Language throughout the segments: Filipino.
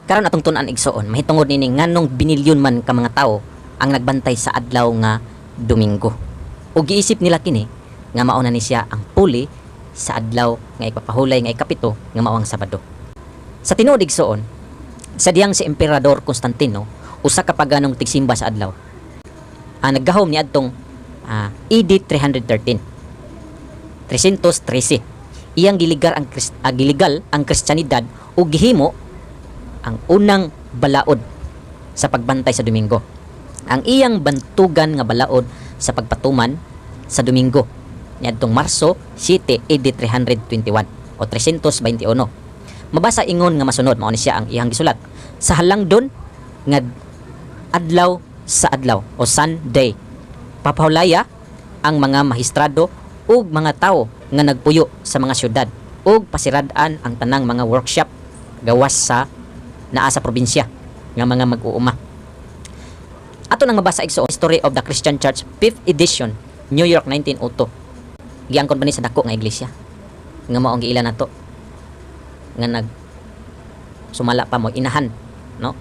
Karon atong tun-an igsoon, mahitungod nini nganong binilyon man ka mga tawo ang nagbantay sa adlaw nga Domingo. Ug giisip nila kini nga mao na ni siya ang puli sa adlaw nga ipapahulay nga ikapito nga mao ang Sabado. Sa tinuod igsoon, sa diyang si Emperador Constantino usa ka paganong tigsimba sa adlaw. Naggahom ni adtong AD 313. Iyang giligal ang Kristyanidad ug gihimo ang unang balaod sa pagbantay sa Domingo. Ang iyang bantugan nga balaod sa pagpatuman sa Domingo niadtong Marso 7 AD 321 o 321. Mabasa ingon nga masunod mao ni siya ang iyang gisulat. Sa halangdon nga adlaw sa adlaw o Sunday, papahulaya ang mga mahistrado ug mga tawo nga nagpuyo sa mga syudad ug pasirad-an ang tanang mga workshop gawas sa naa sa probinsya nga mga mag-uuma. Ato nang mabasa igsoon History of the Christian Church 5th edition, New York 1902. Giangkon ba ni sa dako nga iglesia nga mao ang giila nato nga nag sumala pa mo inahan, no?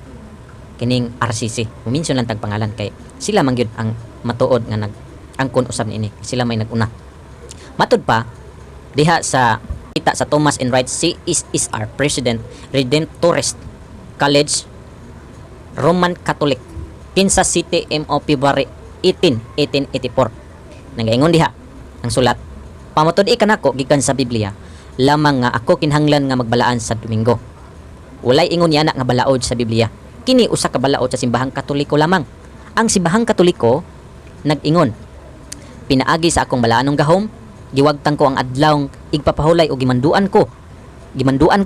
Kining RCC. Muminson lang tag pangalan kay sila man gyud ang matuod nga nag-angkon usab niini. Sila may naguna. Matud pa diha sa kita sa Thomas and Wright CSR President Redemptorist College Roman Catholic Kansas City MO February 18, 1884. Nagaingon diha ang sulat. Pamatod kanako gikan sa Biblia lamang nga ako kinahanglan nga magbalaan sa Domingo. Walay ingon yana nga balaod sa Biblia. Kini usa ka balaod sa simbahang Katoliko lamang. Ang simbahang Katoliko nag-ingon, pinaagi sa akong balaanong gahom, giwagtang ko ang adlawng igpapahulay o gimanduan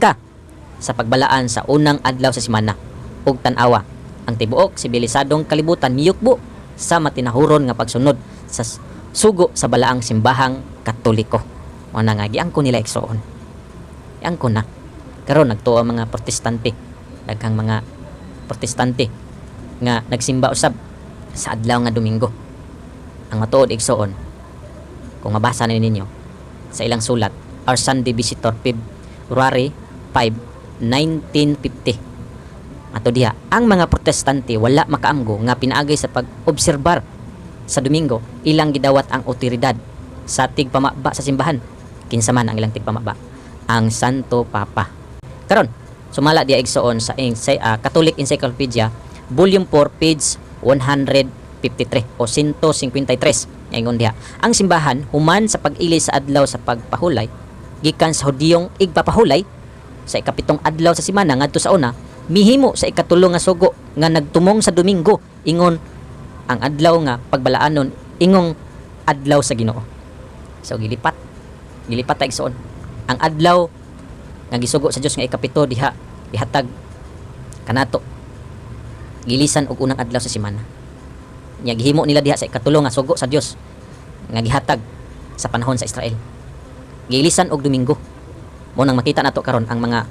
ka sa pagbalaan sa unang adlaw sa semana ug tan-awa ang tibuok sibilisadong kalibutan miyukbo sa matinahuron nga pagsunod sa sugo sa balaang simbahang Katoliko. Mao na nga giangko nila igsoon. Iangko na karon nagtuo ang mga protestante, daghang mga protestante nga nagsimba usab sa adlaw nga Domingo. Ang matuod igsoon, kung mabasa na ninyo sa ilang sulat, Our Sunday Visitor, February 5, 1950. Ato diha, ang mga protestante wala makaamgo nga pinaagay sa pag-obserbar sa Domingo, ilang gidawat ang otoridad sa tigpamaba sa simbahan. Kinsa man ang ilang tigpamaba? Ang Santo Papa. Karon, sumala diha igsoon sa Catholic Encyclopedia, Volume 4, page 153 o 153. Ingon diha, ang simbahan human sa pag-ili sa adlaw sa pagpahulay gikan sa Hudiyong igpapahulay sa ikapitong adlaw sa semana ngadto sa una, mihimo sa ikatulo nga sugo nga nagtumong sa Domingo, ingon ang adlaw nga pagbalaanon ingong adlaw sa Ginoo. So gilipat ta igsoon ang adlaw nga gisugo sa Dios nga ikapito diha ihatag kanato gilisan og unang adlaw sa semana. Nya gihimo nila diha sa ikatulo nga sugo sa Dios nga gihatag sa panahon sa Israel. Gilisan og Domingo. Mo nang makita nato karon ang mga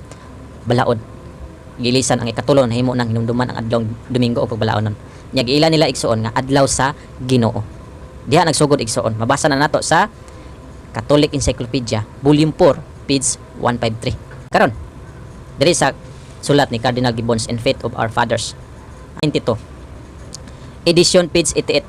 balaod. Gilisan ang ikatulo na himo nang hinumduman ang adlaw Domingo o pagbalaonon. Nya giila nila igsoon nga adlaw sa Ginoo. Diha nagsugod igsoon. Mabasa na nato sa Catholic Encyclopedia, Volume 4, page 153. Karon, diri sa sulat ni Cardinal Gibbons and Faith of Our Fathers, 22. Edition, page 88.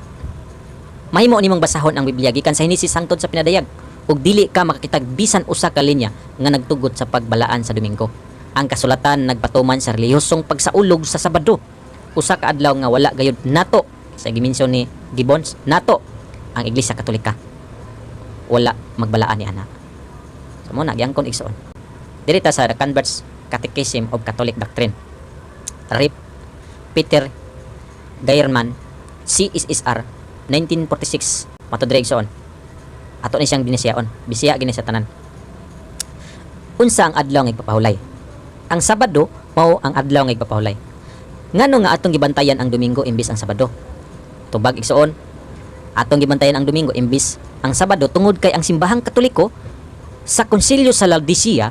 Mahimo nimong basahon ang Biblia gikan sa Henesis hangtod sa pinadayag ug dili ka makakitag bisan usa ka linya nga nagtugot sa pagbalaan sa Domingo. Ang kasulatan nagpatuman sa relihiyosong pagsaulog sa Sabado. Usa ka adlaw nga wala gayud nato sa gimensyon ni Gibbons, nato ang Iglesia Katolika wala magbalaan ni ana. So mo na gyangkon igsoon. Diri ta sa The Convert's Catechism of Catholic Doctrine. Rip Peter Geierman, CSR 1946. Matudre igsoon. Ato ni siyang binisiyaon. Bisiya gini sa tanan. Unsa ang adlaw nga igpapahulay? Ang Sabado mao ang adlaw nga igpapahulay. Ngano nga atong gibantayan ang Domingo imbis ang Sabado? Tubag igsoon, atong gibantayan ang Domingo imbis ang Sabado tungod kay ang simbahang Katoliko sa Konsilyo sa Laodicea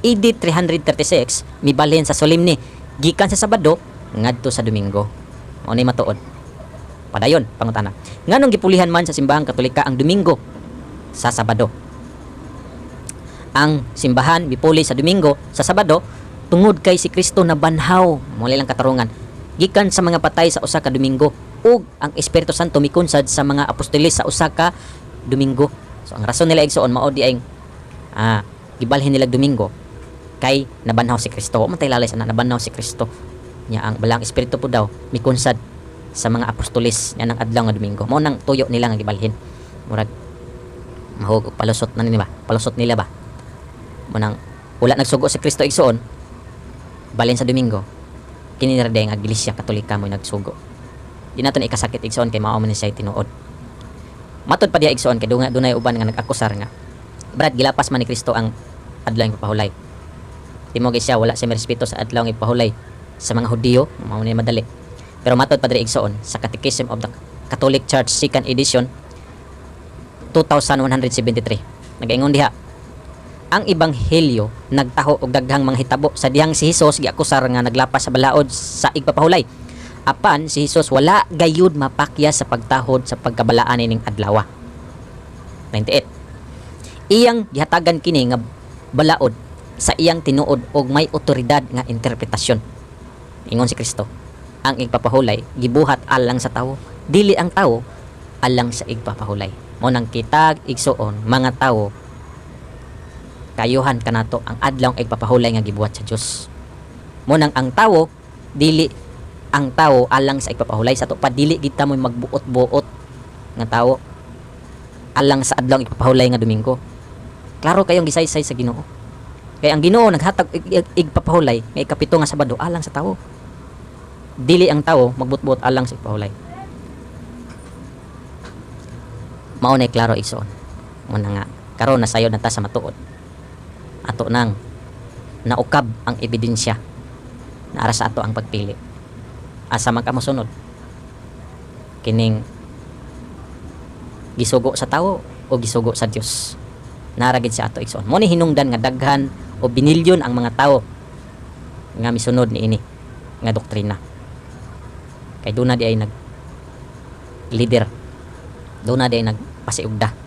AD 336 mibalhin sa solemne gikan sa Sabado ngadto sa Domingo. Mao ni matuod. Padayon pangutana. Nganong gipulihan man sa simbahang Katolika ang Domingo sa Sabado? Ang simbahan mipuli sa Domingo sa Sabado tungod kay si Kristo nabanhaw muli lang katarungan gikan sa mga patay sa usa ka Domingo ug ang Espiritu Santo mikunsad sa mga apostoles sa usa ka Domingo. So ang rason nila igsoon mao di ay gibalhin nila Domingo kay nabanhaw si Kristo. Wa man tay lalay sa nabanhaw si Kristo. Nya ang balang espiritu po daw mikunsad sa mga apostoles nya ng adlaw nga Domingo. Mao nang tuyo nila nga gibalhin. Murag mahug palusot na nila ba? Palusot nila ba? Mo nang wala nagsugo si Kristo igsoon balin sa Domingo. Kini ra day nga Iglesia Katolika mo nagsugo. Di naton ikasakit igsoon kay mao man siya tinuod. Matod pa diha igsoon kay dunay uban nga nag-akusar nga brad gilapas man ni Kristo ang adlaw nga pahulay. Timog siya wala siya respeto sa adlaw nga pahulay sa mga Hudiyo, mao ni madali. Pero matod pa diri igsoon sa Catechism of the Catholic Church 2nd edition 2173. Nagaingon diha ang ebanghelyo nagtaho og daghang mga hitabo sa dihang si Hesus giakusar nga naglapas sa balaod sa igpapahulay. Apan si Hesus wala gayud mapakya sa pagtahod sa pagkabalaan ning adlaw. 98. Iyang gihatagan kini nga balaod sa iyang tinuod og may otoridad nga interpretasyon. Ingon si Kristo, ang igpapahulay gibuhat alang sa tawo, dili ang tawo alang sa igpapahulay. Mo nang kitag igsuon mga tawo kayuhan kanato ang adlaw igpapahulay nga gibuhat sa Dios. Mo nang ang tawo dili ang tawo alang sa igpapahulay sa to pa dili kita mo magbuot-buot nga tawo alang sa adlaw igpapahulay nga Domingo. Klaro kayong gisaysay sa Ginoo. Kaya ang Ginoo naghatag igpapahulay nga ikapito nga Sabado alang sa tawo. Dili ang tawo magbutbot alang sa igpapahulay. Mao nay klaro igsoon. Mo na nga karon nasayod na ta sa matuod. Ato nang naukab ang ebidensya na ara sa ato ang pagpili. Asa man ka mosunod kining gisugo sa tawo o gisugo sa Dios. Naragid sa ato igsoon. Mo ni hinungdan nga daghan o binilyon ang mga tawo nga misunod niini nga doktrina. Kay doon na di ay nag leader. Doon na di ay nagpasiugda